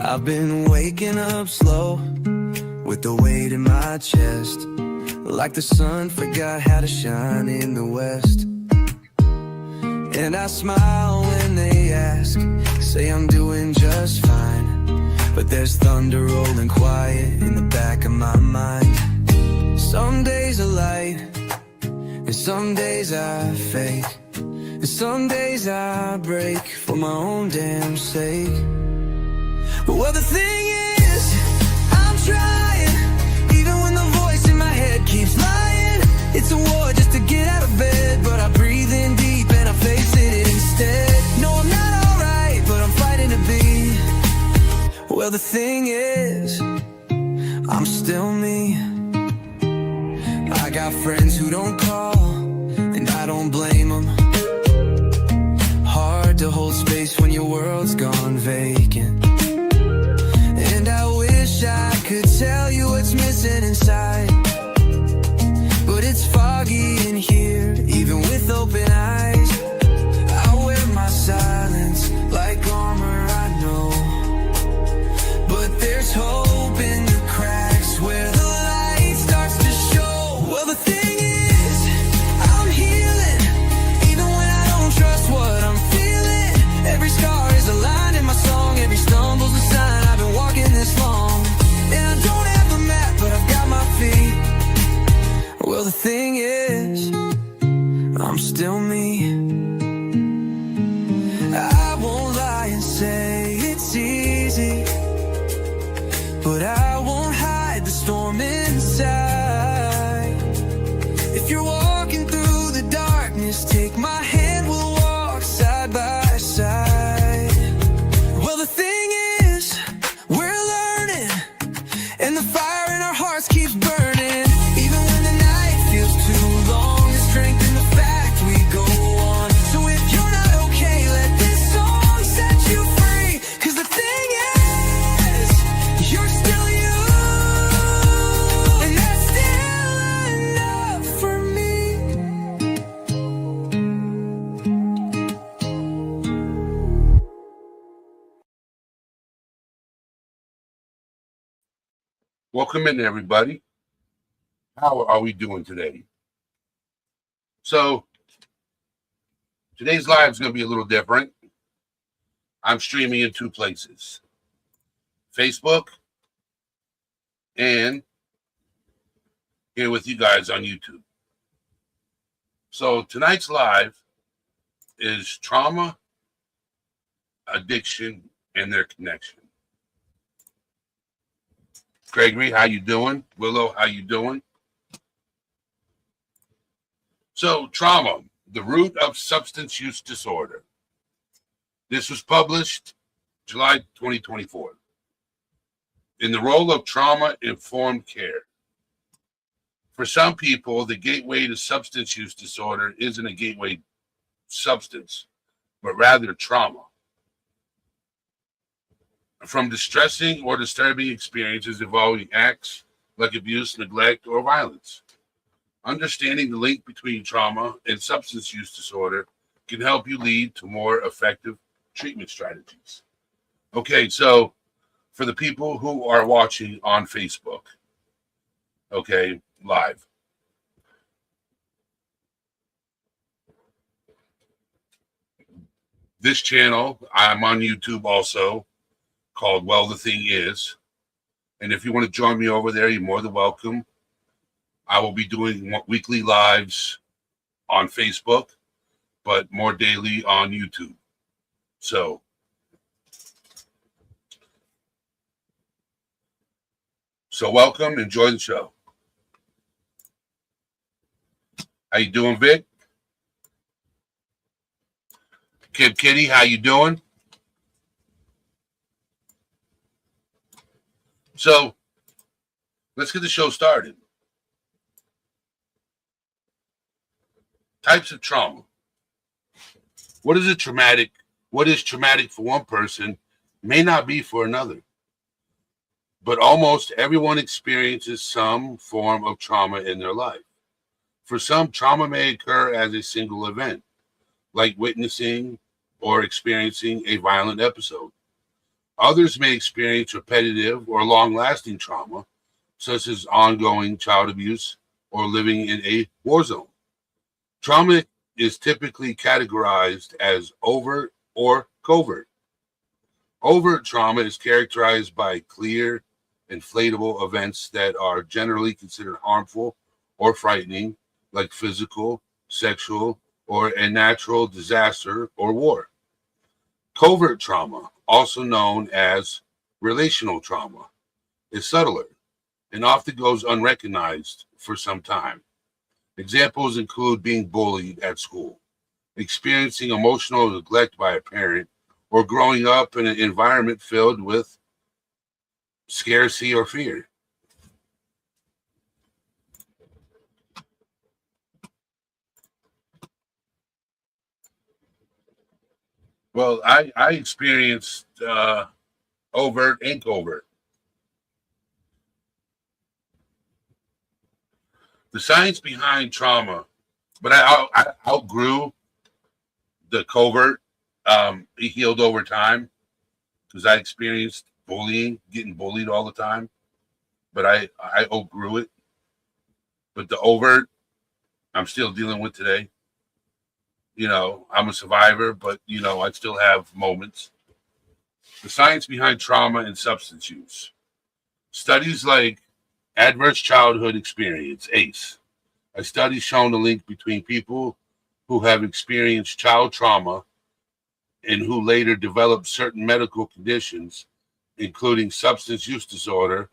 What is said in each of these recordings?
I've been waking up slow with the weight in my chest, like the sun forgot how to shine in the west. And I smile when they ask, say I'm doing just fine, but there's thunder rolling quiet in the back of my mind. Some days are light, and some days I fake, and some days I break for my own damn sake. Well, the thing is, I'm trying, even when the voice in my head keeps lying. It's a war just to get out of bed, but I breathe in deep and I face it instead. No, I'm not alright, but I'm fighting to be. Well, the thing is, I'm still me. I got friends who don't call, and I don't blame them. Hard to hold space when your world's gone vacant. And I wish I could tell you what's missing inside, but it's foggy in here, even with open eyes. I wear my silence like armor, I know, but there's hope in the cracks where the light starts to show. Well, the thing is, I'm healing, even when I don't trust what I'm feeling. Every scar is a line in my song, every stumble's a sign I've been walking this long. And I don't have a map, but I've got my feet. Well, the thing is, I'm still me. I won't lie and say it's easy, but I won't hide the storm inside. If you're walking through the darkness, take my hand, we'll walk side by side. Well, the thing is, we're learning, and the fire in our hearts keeps burning. Even when the night feels too long, the strength in the fact we go on. So if you're not okay, let this song set you free. 'Cause the thing is, you're still you, and that's still enough for me. Welcome in, everybody. How are we doing today? So, today's live is going to be a little different. I'm streaming in two places, Facebook and here with you guys on YouTube. So, tonight's live is trauma, addiction, and their connection. Gregory, how you doing? Willow, how you doing? So, trauma, the root of substance use disorder. This was published July 2024. In the role of trauma-informed care. For some people, the gateway to substance use disorder isn't a gateway substance, but rather trauma. From distressing or disturbing experiences involving acts like abuse, neglect, or violence. Understanding the link between trauma and substance use disorder can help you lead to more effective treatment strategies. Okay, so for the people who are watching on Facebook, okay, live. This channel, I'm on YouTube also, called Well, the Thing Is. And if you want to join me over there, you're more than welcome. I will be doing weekly lives on Facebook, but more daily on YouTube. So, welcome. Enjoy the show. How you doing, Vic? Kid Kitty, how you doing? So, let's get the show started. Types of trauma. What is traumatic for one person may not be for another. But almost everyone experiences some form of trauma in their life. For some, trauma may occur as a single event, like witnessing or experiencing a violent episode. Others may experience repetitive or long-lasting trauma, such as ongoing child abuse or living in a war zone. Trauma is typically categorized as overt or covert. Overt trauma is characterized by clear, inflatable events that are generally considered harmful or frightening, like physical, sexual, or a natural disaster or war. Covert trauma, also known as relational trauma, is subtler and often goes unrecognized for some time. Examples include being bullied at school, experiencing emotional neglect by a parent, or growing up in an environment filled with scarcity or fear. Well, I experienced overt and covert. The science behind trauma, but I outgrew the covert. It healed over time because I experienced bullying, getting bullied all the time, but I outgrew it. But the overt, I'm still dealing with today. I'm a survivor, but I still have moments. The science behind trauma and substance use. Studies like Adverse Childhood Experience, ACE. A study shown a link between people who have experienced child trauma and who later develop certain medical conditions, including substance use disorder.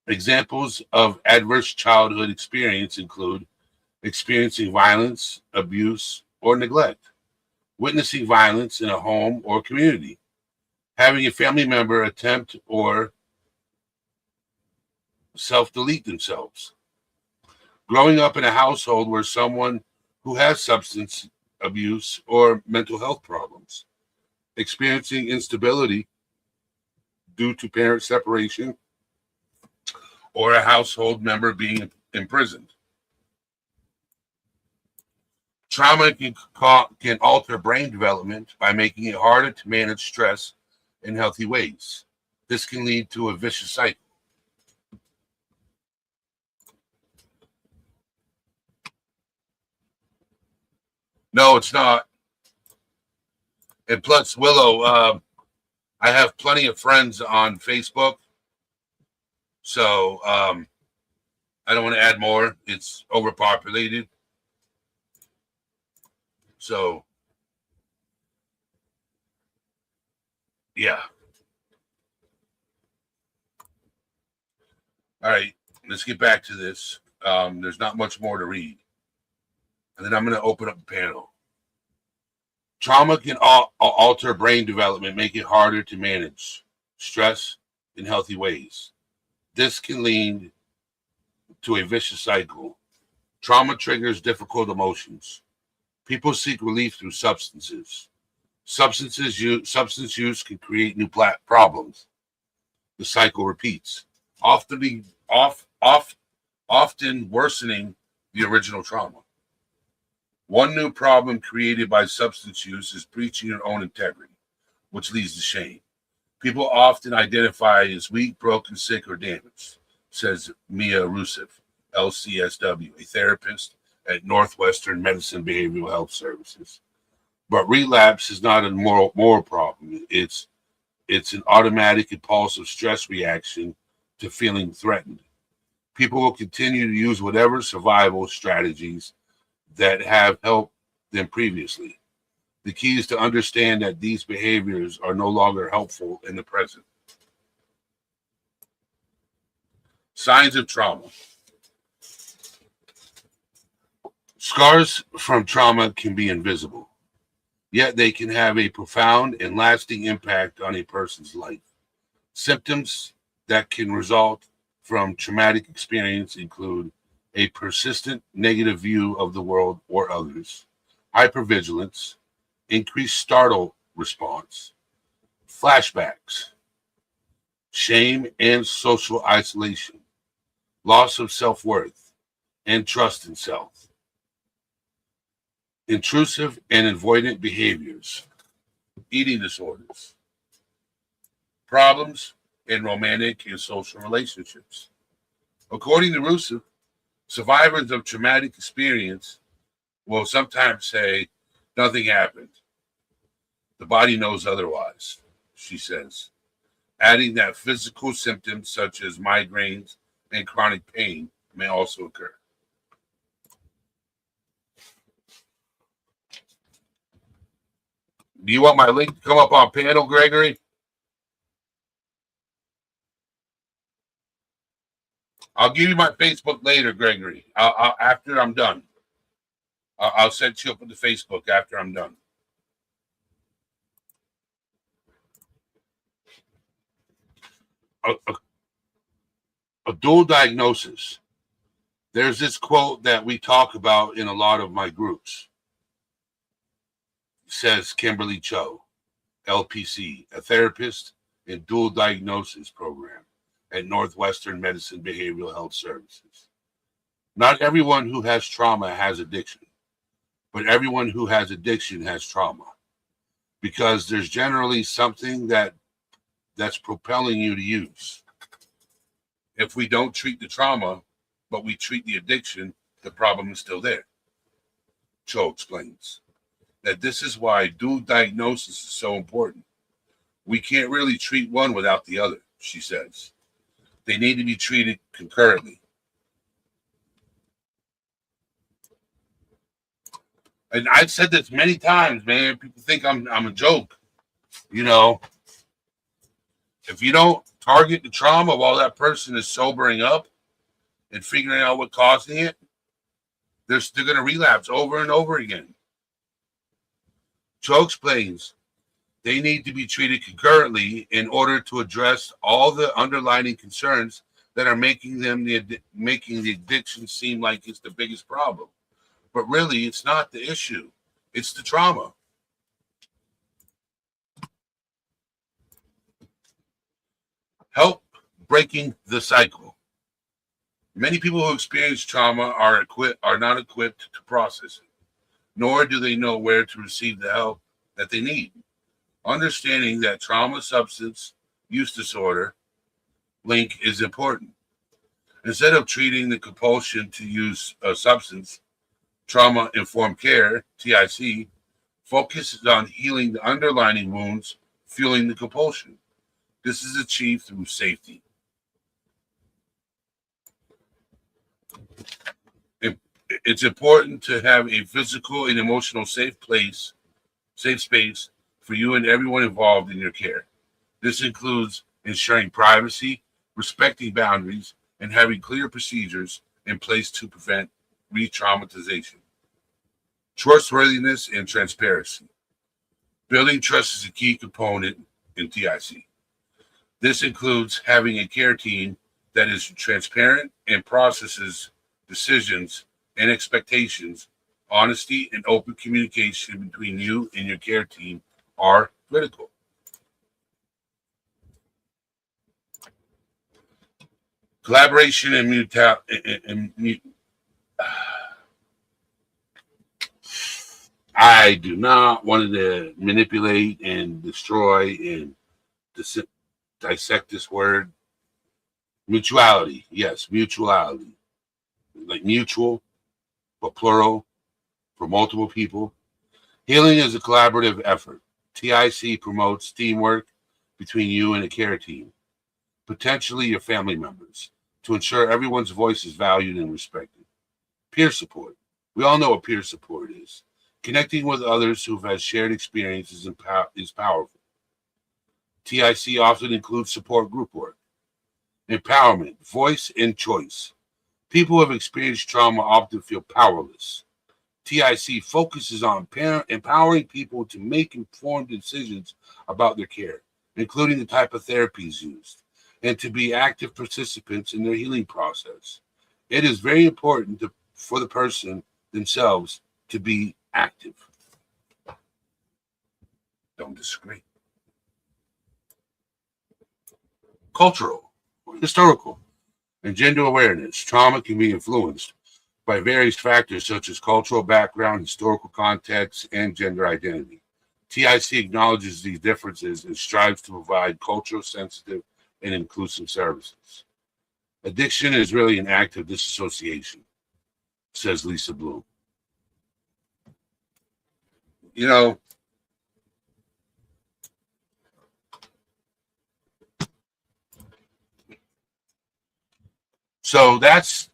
Examples of adverse childhood experience include experiencing violence, abuse, or neglect, witnessing violence in a home or community, having a family member attempt or self-delete themselves, growing up in a household where someone who has substance abuse or mental health problems, experiencing instability due to parent separation or a household member being imprisoned. Trauma can alter brain development by making it harder to manage stress in healthy ways. This can lead to a vicious cycle. No, it's not. And plus, Willow, I have plenty of friends on Facebook, so I don't want to add more. It's overpopulated. So, yeah. All right, let's get back to this. There's not much more to read. And then I'm going to open up the panel. Trauma can alter brain development, make it harder to manage stress in healthy ways. This can lead to a vicious cycle. Trauma triggers difficult emotions. People seek relief through substances. Substance use can create new problems. The cycle repeats, often worsening the original trauma. One new problem created by substance use is breaching your own integrity, which leads to shame. People often identify as weak, broken, sick, or damaged, says Mia Rusev, LCSW, a therapist at Northwestern Medicine Behavioral Health Services. But relapse is not a moral problem. It's an automatic, impulsive stress reaction to feeling threatened. People will continue to use whatever survival strategies that have helped them previously. The key is to understand that these behaviors are no longer helpful in the present. Signs of trauma. Scars from trauma can be invisible, yet they can have a profound and lasting impact on a person's life. Symptoms that can result from traumatic experience include a persistent negative view of the world or others, hypervigilance, increased startle response, flashbacks, shame and social isolation, loss of self-worth and trust in self, intrusive and avoidant behaviors, eating disorders, problems in romantic and social relationships. According to Rusev, survivors of traumatic experience will sometimes say, nothing happened. The body knows otherwise, she says, adding that physical symptoms such as migraines and chronic pain may also occur. Do you want my link to come up on panel, Gregory? I'll give you my Facebook later, Gregory. After I'm done. I'll set you up with the Facebook after I'm done. A dual diagnosis. There's this quote that we talk about in a lot of my groups. Says Kimberly Cho, LPC, a therapist in dual diagnosis program at Northwestern Medicine Behavioral Health Services. Not everyone who has trauma has addiction, but everyone who has addiction has trauma, because there's generally something that's propelling you to use. If we don't treat the trauma, but we treat the addiction, the problem is still there. Cho explains that this is why dual diagnosis is so important. We can't really treat one without the other, she says. They need to be treated concurrently. And I've said this many times, man. People think I'm a joke. You know, if you don't target the trauma while that person is sobering up and figuring out what causing it, they're going to relapse over and over again. Cho explains they need to be treated concurrently in order to address all the underlying concerns that are making the addiction seem like it's the biggest problem. But really, it's not the issue. It's the trauma. Help breaking the cycle. Many people who experience trauma are not equipped to process it, nor do they know where to receive the help that they need. Understanding that trauma substance use disorder link is important. Instead of treating the compulsion to use a substance, trauma-informed care, TIC, focuses on healing the underlying wounds fueling the compulsion. This is achieved through safety. It's important to have a physical and emotional safe space for you and everyone involved in your care. This includes ensuring privacy, respecting boundaries, and having clear procedures in place to prevent re-traumatization. Trustworthiness and transparency. Building trust is a key component in TIC. This includes having a care team that is transparent and processes decisions and expectations. Honesty and open communication between you and your care team are critical. Collaboration and I do not want to manipulate and destroy and dissect this word. Mutuality. Yes, mutuality. Like mutual, but plural for multiple people. Healing is a collaborative effort. TIC promotes teamwork between you and a care team, potentially your family members, to ensure everyone's voice is valued and respected. Peer support. We all know what peer support is. Connecting with others who've had shared experiences is powerful. TIC often includes support group work. Empowerment, voice, and choice. People who have experienced trauma often feel powerless. TIC focuses on empowering people to make informed decisions about their care, including the type of therapies used, and to be active participants in their healing process. It is very important for the person themselves to be active. Don't disagree. Cultural, historical, and gender awareness. Trauma can be influenced by various factors such as cultural background, historical context, and gender identity. TIC acknowledges these differences and strives to provide cultural sensitive and inclusive services. Addiction is really an act of disassociation, says Lisa Bloom. You know, so that's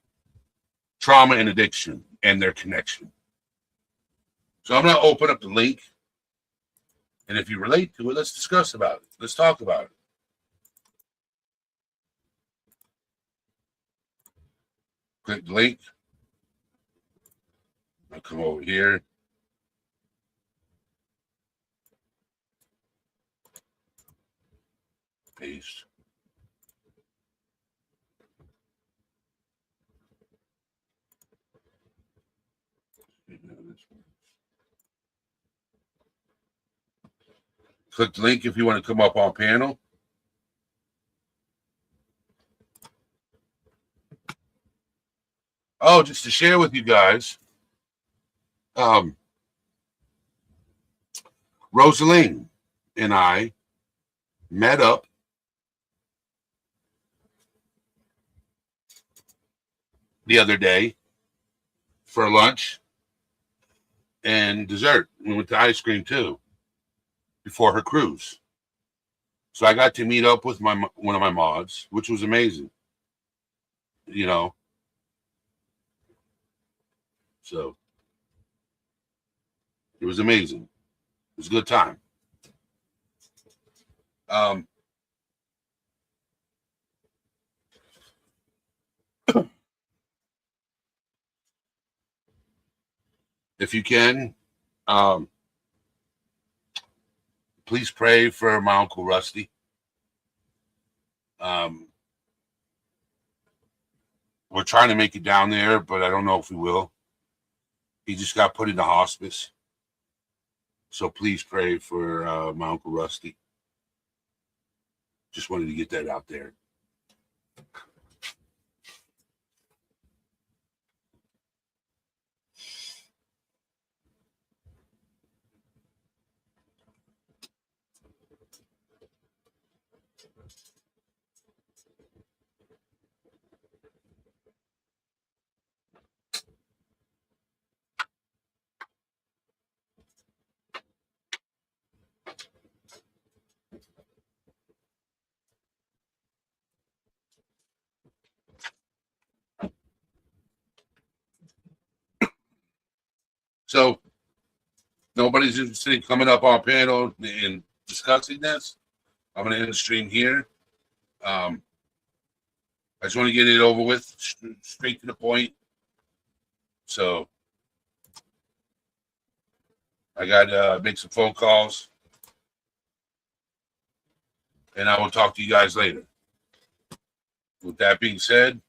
trauma and addiction and their connection. So I'm going to open up the link. And if you relate to it, let's discuss about it. Let's talk about it. Click the link. I'll come over here. Paste. Click the link if you want to come up on panel. Oh, just to share with you guys, Rosaline and I met up the other day for lunch and dessert. We went to ice cream too before her cruise. So I got to meet up with one of my mods, which was amazing. You know. So it was amazing. It was a good time. If you can, please pray for my Uncle Rusty. We're trying to make it down there, but I don't know if we will. He just got put into hospice. So please pray for my Uncle Rusty. Just wanted to get that out there. So nobody's interested in coming up on panel and discussing this. I'm going to end the stream here. I just want to get it over with, straight to the point. So I got to make some phone calls. And I will talk to you guys later. With that being said,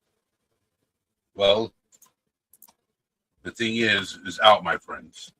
well, the thing is out, my friends.